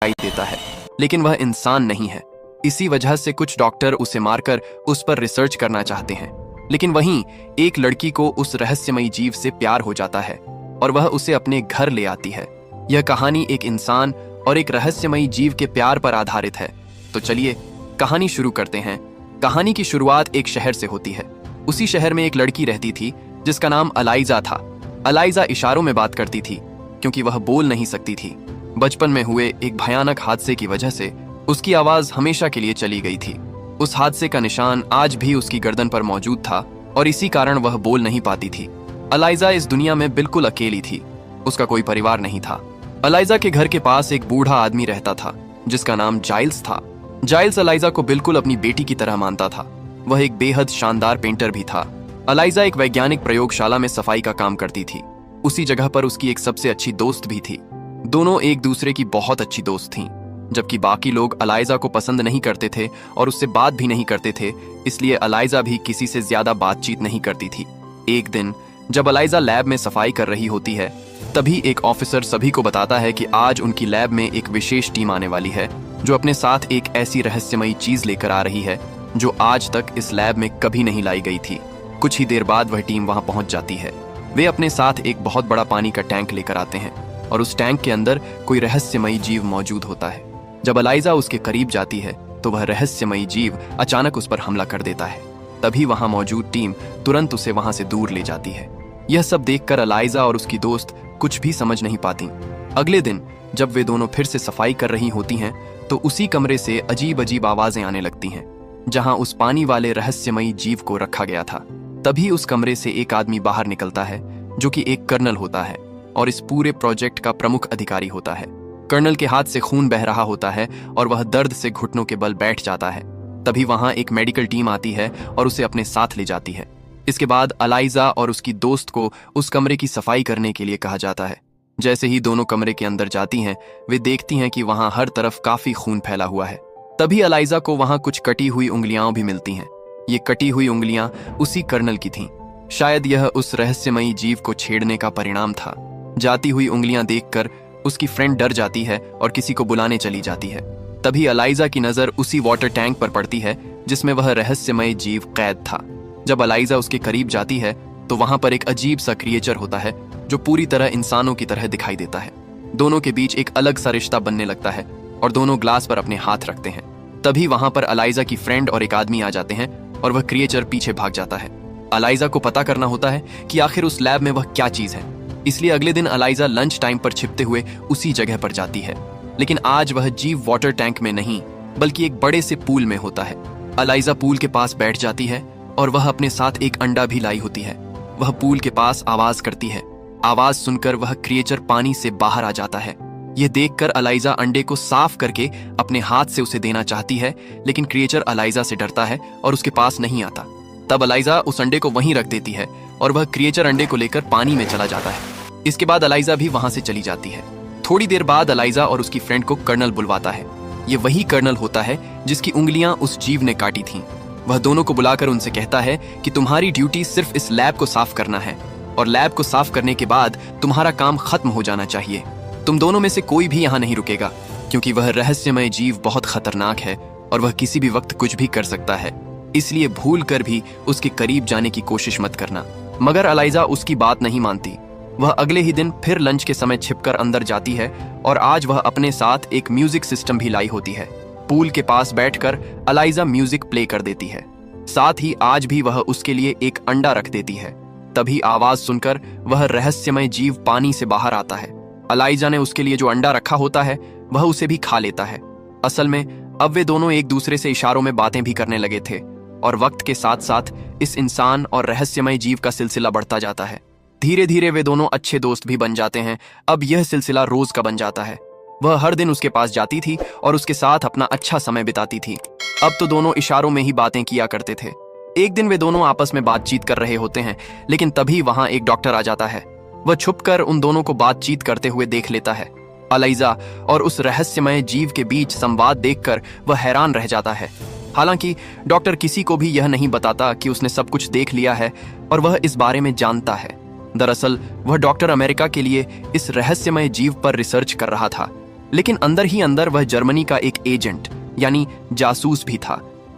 दिखाई देता है, लेकिन वह इंसान नहीं है। इसी वजह से कुछ डॉक्टर उसे मारकर उस पर रिसर्च करना चाहते हैं। लेकिन वहीं एक लड़की को उस रहस्यमयी जीव से प्यार हो जाता है और वह उसे अपने घर ले आती है। यह कहानी एक इंसान और एक रहस्यमयी जीव के प्यार पर आधारित है। तो चलिए कहानी शुरू करते हैं। कहानी की शुरुआत एक शहर से होती है। उसी शहर में एक लड़की रहती थी जिसका नाम अलाइजा था। अलाइजा इशारों में बात करती थी क्योंकि वह बोल नहीं सकती थी। बचपन में हुए एक भयानक हादसे की वजह से उसकी आवाज हमेशा के लिए चली गई थी। उस हादसे का निशान आज भी उसकी गर्दन पर मौजूद था और इसी कारण वह बोल नहीं पाती थी। अलाइजा इस दुनिया में बिल्कुल अकेली थी। उसका कोई परिवार नहीं था। अलाइजा के घर के पास एक बूढ़ा आदमी रहता था जिसका नाम जाइल्स था। जाइल्स अलाइजा को बिल्कुल अपनी बेटी की तरह मानता था। वह एक बेहद शानदार पेंटर भी था। अलाइजा एक वैज्ञानिक प्रयोगशाला में सफाई का काम करती थी। उसी जगह पर उसकी एक सबसे अच्छी दोस्त भी थी। दोनों एक दूसरे की बहुत अच्छी दोस्त थीं। जबकि बाकी लोग अलाइजा को पसंद नहीं करते थे और उससे बात भी नहीं करते थे, इसलिए अलाइजा भी किसी से ज्यादा बातचीत नहीं करती थी। एक दिन जब अलाइजा लैब में सफाई कर रही होती है, तभी एक ऑफिसर सभी को बताता है कि आज उनकी लैब में एक विशेष टीम आने वाली है जो अपने साथ एक ऐसी रहस्यमयी चीज लेकर आ रही है जो आज तक इस लैब में कभी नहीं लाई गई थी। कुछ ही देर बाद वह टीम वहां पहुंच जाती है। वे अपने साथ एक बहुत बड़ा पानी का टैंक लेकर आते हैं और उस टैंक के अंदर कोई रहस्यमयी जीव मौजूद होता है। जब अलाइजा उसके करीब जाती है तो वह रहस्यमयी जीव अचानक उस पर हमला कर देता है। तभी वहां मौजूद टीम तुरंत उसे वहां से दूर ले जाती है। यह सब देखकर अलाइजा और उसकी दोस्त कुछ भी समझ नहीं पाती। अगले दिन जब वे दोनों फिर से सफाई कर रही होती हैं तो उसी कमरे से अजीब अजीब आवाजें आने लगती हैं जहां उस पानी वाले रहस्यमयी जीव को रखा गया था। तभी उस कमरे से एक आदमी बाहर निकलता है जो कि एक कर्नल होता है और इस पूरे प्रोजेक्ट का प्रमुख अधिकारी होता है। कर्नल के हाथ से खून बह रहा होता है और वह दर्द से घुटनों के बल बैठ जाता है। तभी वहां एक मेडिकल टीम आती है और उसे अपने साथ ले जाती है। इसके बाद अलाइजा और उसकी दोस्त को उस कमरे की सफाई करने के लिए कहा जाता है। जैसे ही दोनों कमरे के अंदर जाती हैं, वे देखती हैं कि वहां हर तरफ काफी खून फैला हुआ है। तभी अलाइजा को वहां कुछ कटी हुई उंगलियां भी मिलती हैं। ये कटी हुई उंगलियां उसी कर्नल की थीं। शायद यह उस रहस्यमयी जीव को छेड़ने का परिणाम था। जाती हुई उंगलियां देखकर उसकी फ्रेंड डर जाती है और किसी को बुलाने चली जाती है। तभी अलाइजा की नजर उसी वाटर टैंक पर पड़ती है जिसमें वह रहस्यमय जीव कैद था। जब अलाइजा उसके करीब जाती है तो वहां पर एक अजीब सा क्रिएचर होता है जो पूरी तरह इंसानों की तरह दिखाई देता है। दोनों के बीच एक अलग सा रिश्ता बनने लगता है और दोनों ग्लास पर अपने हाथ रखते हैं। तभी वहां पर अलाइजा की फ्रेंड और एक आदमी आ जाते हैं और वह क्रिएचर पीछे भाग जाता है। अलाइजा को पता करना होता है कि आखिर उस लैब में वह क्या चीज है, इसलिए अगले दिन अलाइजा लंच टाइम पर छिपते हुए उसी जगह पर जाती है। लेकिन आज वह जीव वाटर टैंक में नहीं बल्कि एक बड़े से पूल में होता है। अलाइजा पूल के पास बैठ जाती है और वह अपने साथ एक अंडा भी लाई होती है। वह पूल के पास आवाज करती है। आवाज सुनकर वह क्रिएचर पानी से बाहर आ जाता है। यह देखकर अलाइजा अंडे को साफ करके अपने हाथ से उसे देना चाहती है, लेकिन क्रिएचर अलाइजा से डरता है और उसके पास नहीं आता। तब अलाइजा उस अंडे को वहीं रख देती है और वह क्रिएचर अंडे को लेकर पानी में चला जाता है। इसके बाद अलाइजा भी वहां से चली जाती है। थोड़ी देर बाद अलाइजा और उसकी फ्रेंड को कर्नल बुलवाता है। ये वही कर्नल होता है जिसकी उंगलियां उस जीव ने काटी थीं। वह दोनों को बुलाकर उनसे कहता है कि तुम्हारी ड्यूटी सिर्फ इस लैब को साफ करना है और लैब को साफ करने के बाद तुम्हारा काम खत्म हो जाना चाहिए। तुम दोनों में से कोई भी यहाँ नहीं रुकेगा क्योंकि वह रहस्यमय जीव बहुत खतरनाक है और वह किसी भी वक्त कुछ भी कर सकता है, इसलिए भूल कर भी उसके करीब जाने की कोशिश मत करना। मगर अलाइजा उसकी बात नहीं मानती। वह अगले ही दिन फिर लंच के समय छिपकर अंदर जाती है और आज वह अपने साथ एक म्यूजिक सिस्टम भी लाई होती है। पूल के पास बैठकर अलाइजा म्यूजिक प्ले कर देती है। साथ ही आज भी वह उसके लिए एक अंडा रख देती है। तभी आवाज सुनकर वह रहस्यमय जीव पानी से बाहर आता है। अलाइजा ने उसके लिए जो अंडा रखा होता है वह उसे भी खा लेता है। असल में अब वे दोनों एक दूसरे से इशारों में बातें भी करने लगे थे और वक्त के साथ साथ इस इंसान और रहस्यमय जीव का सिलसिला बढ़ता जाता है। धीरे धीरे वे दोनों अच्छे दोस्त भी बन जाते हैं। अब यह सिलसिला रोज का बन जाता है। वह हर दिन उसके पास जाती थी और उसके साथ अपना अच्छा समय बिताती थी। अब तो दोनों इशारों में ही बातें किया करते थे। एक दिन वे दोनों आपस में बातचीत कर रहे होते हैं, लेकिन तभी वहां एक डॉक्टर आ जाता है। वह छुपकर उन दोनों को बातचीत करते हुए देख लेता है। अलाइजा और उस रहस्यमय जीव के बीच संवाद देखकर वह हैरान रह जाता है। हालांकि डॉक्टर किसी को भी यह नहीं बताता कि उसने सब कुछ देख लिया है और वह इस बारे में जानता है। दरअसल वह डॉक्टर अमेरिका के लिए इस रहस्यमय जीव पर रिसर्च कर रहा था। लेकिन अंदर ही अंदर वह जर्मनी का एक एजेंट यानी जासूस भी था,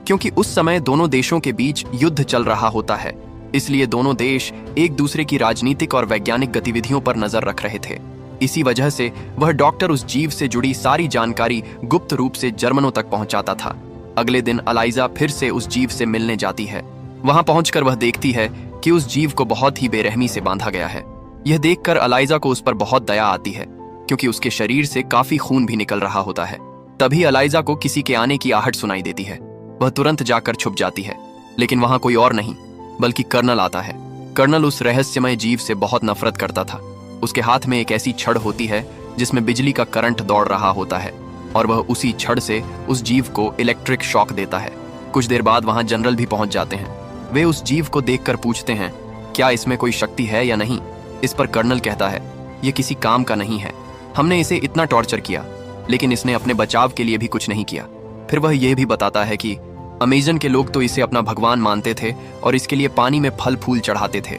क्योंकि उस समय दोनों देशों के बीच युद्ध चल रहा होता है। इसलिए दोनों देश एक दूसरे की राजनीतिक और वैज्ञानिक गतिविधियों पर नजर रख रहे थे। इसी वजह से वह डॉक्टर उस जीव से जुड़ी सारी जानकारी गुप्त रूप से जर्मनों तक पहुंचाता था। अगले दिन अलाइजा फिर से उस जीव से मिलने जाती है। वहां पहुंचकर वह देखती है कि उस जीव को बहुत ही बेरहमी से बांधा गया है। यह देखकर अलाइजा को उस पर बहुत दया आती है, क्योंकि उसके शरीर से काफी खून भी निकल रहा होता है। तभी अलाइजा को किसी के आने की आहट सुनाई देती है। वह तुरंत जाकर छुप जाती है, लेकिन वहां कोई और नहीं बल्कि कर्नल आता है। कर्नल उस रहस्यमय जीव से बहुत नफरत करता था। उसके हाथ में एक ऐसी छड़ होती है जिसमें बिजली का करंट दौड़ रहा होता है, और वह उसी छड़ से उस जीव को इलेक्ट्रिक शॉक देता है। कुछ देर बाद वहां जनरल भी पहुंच जाते हैं। वे उस जीव को देखकर पूछते हैं, क्या इसमें कोई शक्ति है या नहीं। इस पर कर्नल कहता है, यह किसी काम का नहीं है। हमने इसे इतना टॉर्चर किया, लेकिन इसने अपने बचाव के लिए भी कुछ नहीं किया। फिर वह यह भी बताता है कि अमेजन के लोग तो इसे अपना भगवान मानते थे और इसके लिए पानी में फल फूल चढ़ाते थे।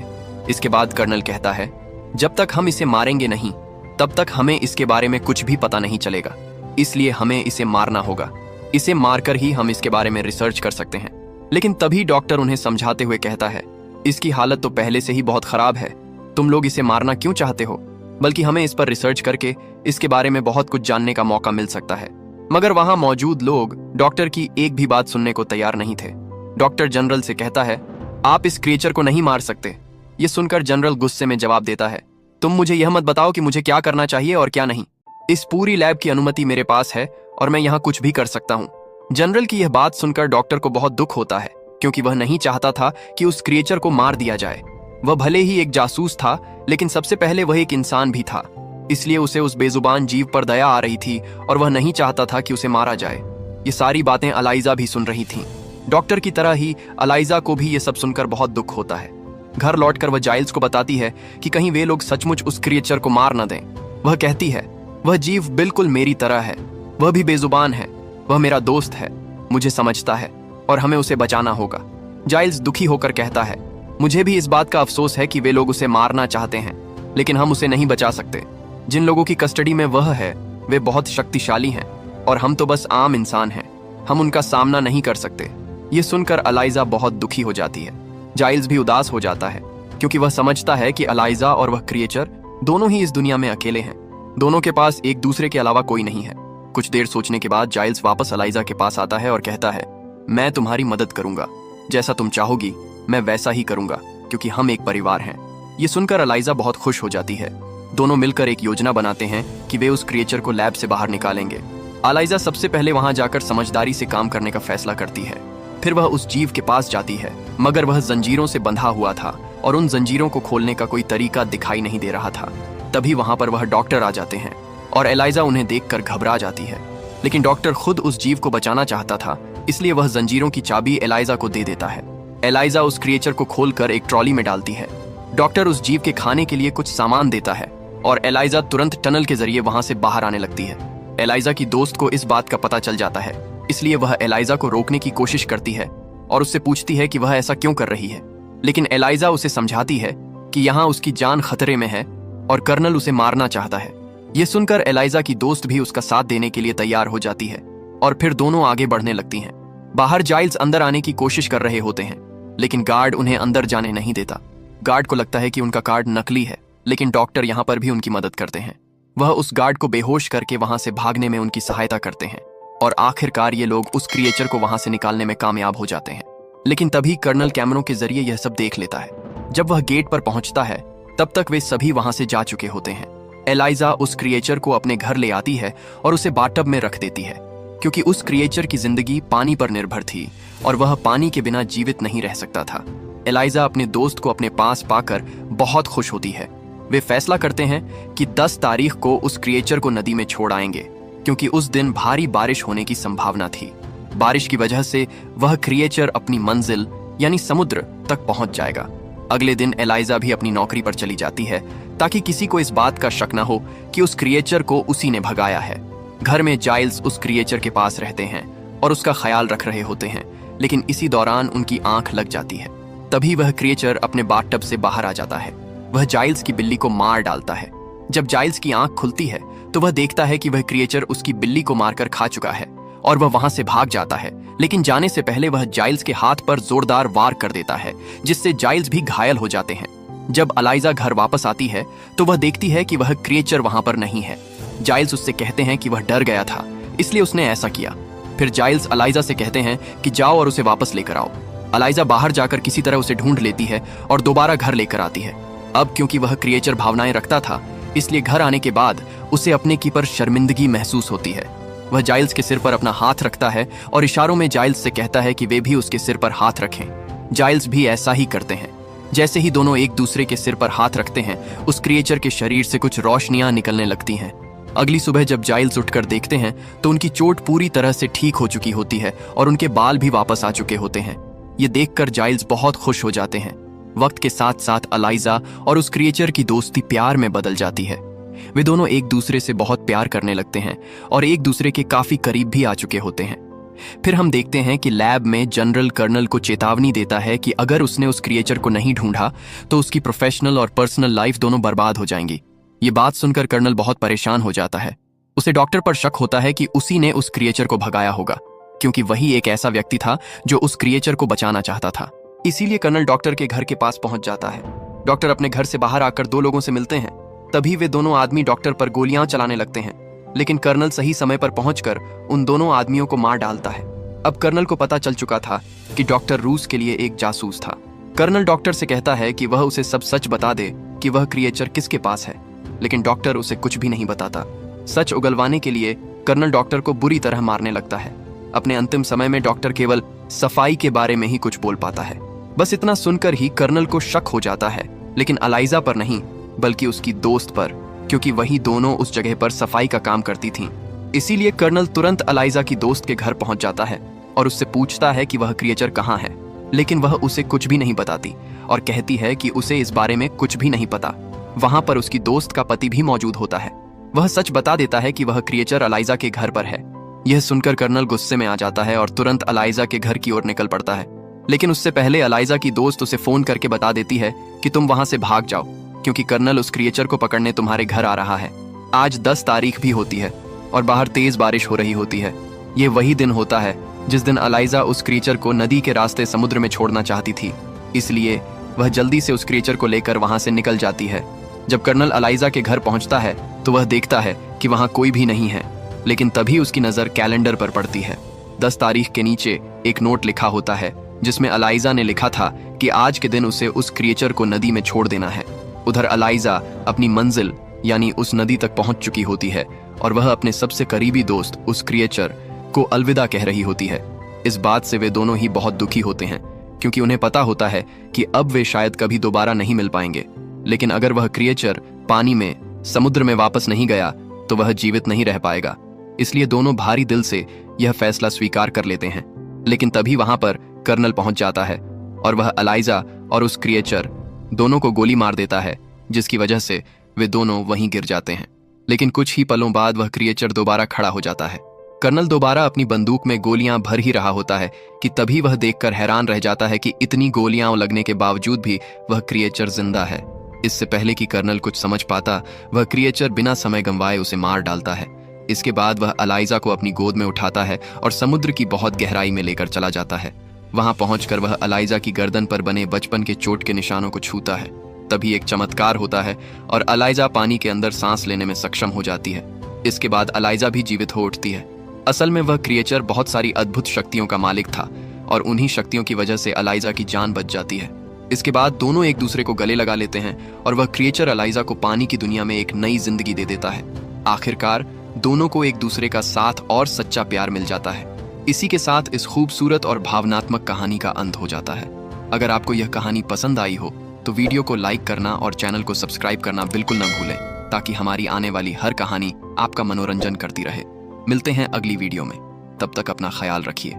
इसके बाद कर्नल कहता है, जब तक हम इसे मारेंगे नहीं तब तक हमें इसके बारे में कुछ भी पता नहीं चलेगा, इसलिए हमें इसे मारना होगा। इसे मारकर ही हम इसके बारे में रिसर्च कर सकते हैं। लेकिन तभी डॉक्टर उन्हें समझाते हुए कहता है, इसकी हालत तो पहले से ही बहुत खराब है। तुम लोग इसे मारना क्यों चाहते हो, बल्कि हमें इस पर रिसर्च करके इसके बारे में बहुत कुछ जानने का मौका मिल सकता है। मगर वहां मौजूद लोग डॉक्टर की एक भी बात सुनने को तैयार नहीं थे। डॉक्टर जनरल से कहता है, आप इस क्रिएचर को नहीं मार सकते। ये सुनकर जनरल गुस्से में जवाब देता है, तुम मुझे यह मत बताओ कि मुझे क्या करना चाहिए और क्या नहीं। इस पूरी लैब की अनुमति मेरे पास है और मैं यहाँ कुछ भी कर सकता हूँ। जनरल की यह बात सुनकर डॉक्टर को बहुत दुख होता है, क्योंकि वह नहीं चाहता था कि उस क्रिएचर को मार दिया जाए। वह भले ही एक जासूस था, लेकिन सबसे पहले वह एक इंसान भी था। इसलिए उसे उस बेजुबान जीव पर दया आ रही थी और वह नहीं चाहता था कि उसे मारा जाए। ये सारी बातें अलाइजा भी सुन रही थीं। डॉक्टर की तरह ही अलाइजा को भी ये सब सुनकर बहुत दुख होता है। घर लौटकर वह जाइल्स को बताती है कि कहीं वे लोग सचमुच उस क्रिएचर को मार न दें। वह कहती है, वह जीव बिल्कुल मेरी तरह है, वह भी बेजुबान है, वह मेरा दोस्त है, मुझे समझता है और हमें उसे बचाना होगा। जाइल्स दुखी होकर कहता है, मुझे भी इस बात का अफसोस है कि वे लोग उसे मारना चाहते हैं, लेकिन हम उसे नहीं बचा सकते। जिन लोगों की कस्टडी में वह है वे बहुत शक्तिशाली हैं और हम तो बस आम इंसान हैं, हम उनका सामना नहीं कर सकते। ये सुनकर अलाइजा बहुत दुखी हो जाती है। जाइल्स भी उदास हो जाता है, क्योंकि वह समझता है कि अलाइजा और वह क्रिएचर दोनों ही इस दुनिया में अकेले हैं। दोनों के पास एक दूसरे के अलावा कोई नहीं है। कुछ देर सोचने के बाद जाइल्स वापस अलाइजा के पास आता है और कहता है, मैं तुम्हारी मदद करूंगा, जैसा तुम चाहोगी मैं वैसा ही करूंगा, क्योंकि हम एक परिवार हैं। ये सुनकर अलाइजा बहुत खुश हो जाती है। दोनों मिलकर एक योजना बनाते हैं कि वे उस क्रिएचर को लैब से बाहर निकालेंगे। अलाइजा सबसे पहले वहां जाकर समझदारी से काम करने का फैसला करती है। फिर वह उस जीव के पास जाती है, मगर वह जंजीरों से बंधा हुआ था और उन जंजीरों को खोलने का कोई तरीका दिखाई नहीं दे रहा था। तभी वहां पर वह डॉक्टर आ जाते हैं और एलाइजा उन्हें देखकर घबरा जाती है। लेकिन डॉक्टर खुद उस जीव को बचाना चाहता था, इसलिए वह जंजीरों की चाबी एलाइजा को दे देता है। एलाइजा उस क्रिएचर को खोलकर एक ट्रॉली में डालती है। डॉक्टर उस जीव के खाने के लिए कुछ सामान देता है और एलाइजा तुरंत टनल के जरिए वहां से बाहर आने लगती है। एलाइजा की दोस्त को इस बात का पता चल जाता है, इसलिए वह एलाइजा को रोकने की कोशिश करती है और उससे पूछती है कि वह ऐसा क्यों कर रही है। लेकिन एलाइजा उसे समझाती है कि यहाँ उसकी जान खतरे में है और कर्नल उसे मारना चाहता है। यह सुनकर एलाइजा की दोस्त भी उसका साथ देने के लिए तैयार हो जाती है और फिर दोनों आगे बढ़ने लगती हैं। बाहर जाइल्स अंदर आने की कोशिश कर रहे होते हैं, लेकिन गार्ड उन्हें अंदर जाने नहीं देता। गार्ड को लगता है कि उनका कार्ड नकली है, लेकिन डॉक्टर यहाँ पर भी उनकी मदद करते हैं। वह उस गार्ड को बेहोश करके वहां से भागने में उनकी सहायता करते हैं और आखिरकार ये लोग उस क्रिएचर को वहां से निकालने में कामयाब हो जाते हैं। लेकिन तभी कर्नल कैमरों के जरिए यह सब देख लेता है। जब वह गेट पर पहुंचता है तब तक वे सभी वहां से जा चुके होते हैं। एलाइजा उस क्रिएचर को अपने घर ले आती है और उसे बाथटब में रख देती है, क्योंकि उस क्रिएचर की जिंदगी पानी पर निर्भर थी और वह पानी के बिना जीवित नहीं रह सकता था। एलाइजा अपने दोस्त को अपने पास पाकर बहुत खुश होती है। वे फैसला करते हैं कि 10 तारीख को उस क्रिएचर को नदी में छोड़ आएंगे, क्योंकि उस दिन भारी बारिश होने की संभावना थी। बारिश की वजह से वह क्रिएचर अपनी मंजिल यानी समुद्र तक पहुंच जाएगा। अगले दिन एलाइजा भी अपनी नौकरी पर चली जाती है, ताकि किसी को इस बात का शक न हो कि उस क्रिएचर को उसी ने भगाया है। घर में जाइल्स उस क्रिएचर के पास रहते हैं और उसका ख्याल रख रहे होते हैं, लेकिन इसी दौरान उनकी आंख लग जाती है। तभी वह क्रिएचर अपने बाथटब से बाहर आ जाता है। वह जाइल्स की बिल्ली को मार डालता है। जब जाइल्स की आंख खुलती है तो वह देखता है कि वह क्रिएचर उसकी बिल्ली को मारकर खा चुका है और वह वहां से भाग जाता है। लेकिन जाने से पहले वह जाइल्स के हाथ पर जोरदार वार कर देता है, जिससे जाइल्स भी घायल हो जाते हैं। जब अलाइजा घर वापस आती है तो वह देखती है कि वह क्रिएचर वहां पर नहीं है। जाइल्स उससे कहते हैं कि वह डर गया था, इसलिए उसने ऐसा किया। फिर जाइल्स अलाइजा से कहते हैं कि जाओ और उसे वापस लेकर आओ। अलाइजा बाहर जाकर किसी तरह उसे ढूंढ लेती है और दोबारा घर लेकर आती है। अब क्योंकि वह क्रिएचर भावनाएं रखता था, इसलिए घर आने के बाद उसे अपने की पर शर्मिंदगी महसूस होती है। वह जाइल्स के सिर पर अपना हाथ रखता है और इशारों में जाइल्स से कहता है कि वे भी उसके सिर पर हाथ रखें। जाइल्स भी ऐसा ही करते हैं। जैसे ही दोनों एक दूसरे के सिर पर हाथ रखते हैं, उस क्रिएचर के शरीर से कुछ रोशनियां निकलने लगती हैं। अगली सुबह जब जाइल्स उठकर देखते हैं तो उनकी चोट पूरी तरह से ठीक हो चुकी होती है और उनके बाल भी वापस आ चुके होते हैं। ये देखकर जाइल्स बहुत खुश हो जाते हैं। वक्त के साथ साथ अलाइजा और उस क्रिएचर की दोस्ती प्यार में बदल जाती है। वे दोनों एक दूसरे से बहुत प्यार करने लगते हैं और एक दूसरे के काफी करीब भी आ चुके होते हैं। फिर हम देखते हैं कि लैब में जनरल कर्नल को चेतावनी देता है कि अगर उसने उस क्रिएचर को नहीं ढूंढा तो उसकी प्रोफेशनल और पर्सनल लाइफ दोनों बर्बाद हो जाएंगी। ये बात सुनकर कर्नल बहुत परेशान हो जाता है। उसे डॉक्टर पर शक होता है कि उसी ने उस क्रिएचर को भगाया होगा, क्योंकि वही एक ऐसा व्यक्ति था जो उस क्रिएचर को बचाना चाहता था। इसीलिए कर्नल डॉक्टर के घर के पास पहुंच जाता है। डॉक्टर अपने घर से बाहर आकर दो लोगों से मिलते हैं। तभी वे दोनों आदमी डॉक्टर पर गोलियां चलाने लगते हैं, लेकिन कर्नल सही समय पर पहुंचकर उन दोनों आदमियों को मार डालता है। अब कर्नल को पता चल चुका था कि डॉक्टर रूस के लिए एक जासूस था। कर्नल डॉक्टर से कहता है कि वह उसे सब सच बता दे कि वह क्रिएचर किसके पास है, लेकिन डॉक्टर उसे कुछ भी नहीं बताता। सच उगलवाने के लिए कर्नल डॉक्टर को बुरी तरह मारने लगता है। अपने अंतिम समय में डॉक्टर केवल सफाई के बारे में ही कुछ बोल पाता है। बस इतना सुनकर ही कर्नल को शक हो जाता है, लेकिन अलाइजा पर नहीं बल्कि उसकी दोस्त पर, क्योंकि वही दोनों उस जगह पर सफाई का काम करती थीं। इसीलिए कर्नल तुरंत अलाइजा की दोस्त के घर पहुंच जाता है और उससे पूछता है कि वह क्रिएचर कहाँ है, लेकिन वह उसे कुछ भी नहीं बताती और कहती है कि उसे इस बारे में कुछ भी नहीं पता। वहां पर उसकी दोस्त का पति भी मौजूद होता है। वह सच बता देता है कि वह क्रिएचर अलाइजा के घर पर है। यह सुनकर कर्नल गुस्से में आ जाता है और तुरंत अलाइजा के घर की ओर निकल पड़ता है, लेकिन उससे पहले अलाइजा की दोस्त उसे फोन करके बता देती है कि तुम वहां से भाग जाओ, क्योंकि कर्नल उस क्रिएचर को पकड़ने तुम्हारे घर आ रहा है। आज 10 तारीख भी होती है और बाहर तेज बारिश हो रही होती है। ये वही दिन होता है जिस दिन अलाइजा उस क्रिएचर को नदी के रास्ते समुद्र में छोड़ना चाहती थी, इसलिए वह जल्दी से उस क्रिएचर को लेकर वहां से निकल जाती है। जब कर्नल अलाइजा के घर पहुंचता है तो वह देखता है कि वहां कोई भी नहीं है, लेकिन तभी उसकी नजर कैलेंडर पर पड़ती है। 10 तारीख के नीचे एक नोट लिखा होता है जिसमें अलाइजा ने लिखा था कि आज के दिन उसे उस क्रिएचर को नदी में छोड़ देना है। उधर अलाइजा अपनी मंजिल यानी उस नदी तक पहुंच चुकी होती है और वह अपने सबसे करीबी दोस्त उस क्रिएचर को अलविदा कह रही होती है। इस बात से वे दोनों ही बहुत दुखी होते हैं, क्योंकि उन्हें पता होता है कि अब वे शायद कभी दोबारा नहीं मिल पाएंगे। लेकिन अगर वह क्रिएचर पानी में, समुद्र में वापस नहीं गया तो वह जीवित नहीं रह पाएगा। इसलिए दोनों भारी दिल से यह फैसला स्वीकार कर लेते हैं। लेकिन तभी वहां पर कर्नल पहुंच जाता है और वह अलाइजा और उस क्रिएचर दोनों को गोली मार देता है, जिसकी वजह से वे दोनों वहीं गिर जाते हैं। लेकिन कुछ ही पलों बाद वह क्रिएचर दोबारा खड़ा हो जाता है। कर्नल दोबारा अपनी बंदूक में गोलियां भर ही रहा होता है कि तभी वह देखकर हैरान रह जाता है कि इतनी गोलियां लगने के बावजूद भी वह क्रिएचर जिंदा है। इससे पहले कि कर्नल कुछ समझ पाता, वह क्रिएचर बिना समय गंवाए उसे मार डालता है। इसके बाद वह अलाइजा को अपनी गोद में उठाता है और समुद्र की बहुत गहराई में लेकर चला जाता है। वहां पहुंचकर वह अलाइजा की गर्दन पर बने बचपन के चोट के निशानों को छूता है। तभी एक चमत्कार होता है और अलाइजा पानी के अंदर सांस लेने में सक्षम हो जाती है। इसके बाद अलाइजा भी जीवित हो उठती है। असल में वह क्रिएचर बहुत सारी अद्भुत शक्तियों का मालिक था और उन्हीं शक्तियों की वजह से अलाइजा की जान बच जाती है। इसके बाद दोनों एक दूसरे को गले लगा लेते हैं और वह क्रिएचर अलाइजा को पानी की दुनिया में एक नई जिंदगी दे देता है। आखिरकार दोनों को एक दूसरे का साथ और सच्चा प्यार मिल जाता है। इसी के साथ इस खूबसूरत और भावनात्मक कहानी का अंत हो जाता है। अगर आपको यह कहानी पसंद आई हो तो वीडियो को लाइक करना और चैनल को सब्सक्राइब करना बिल्कुल न भूलें, ताकि हमारी आने वाली हर कहानी आपका मनोरंजन करती रहे। मिलते हैं अगली वीडियो में, तब तक अपना ख्याल रखिए।